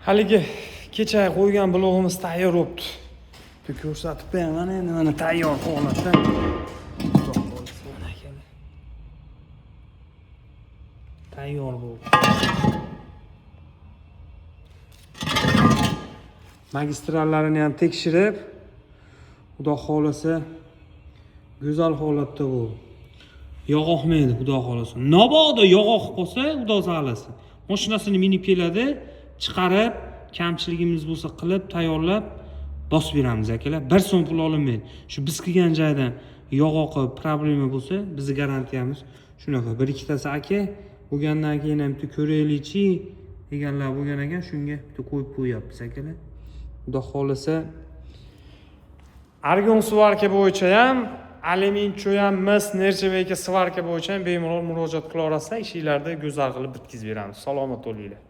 Haligi kecha qo'ygan blogimiz tayyor bo'libdi. Bir ko'rsatib beraman endi mana tayyor holatda. Tayyor bo'ldi. Magistrallarini ham tekshirib, xudo xolasa go'zal holatda bo'ldi. Yog' oqmaydi, xudo xolasa. Nabodo yog' oqib qolsa, xudo saqlasin. Mashinasini minib keladi, chiqarib, kamchiligimiz bo'lsa qilib, tayyorlab bosib beramiz akalar. 1 so'm pul olinmaydi. Shu biz kelgan joydan yog' oqib problema bo'lsa, bizning garantiyamiz shunaqa. 1-2tasi aka bo'lgandan keyin ham bitta ko'raylikchi deganlar bo'lgan ekan, shunga bitta qo'yib qo'yapmiz akalar. Xudo xolasa argon svarka bo'yicha ham, alyumin ham, mis, nerjaveyka svarka bo'yicha ham bemalol murojaat qilaverasizlar, ishinglarni go'zal qilib bitkazib beramiz. Salomat bo'linglar.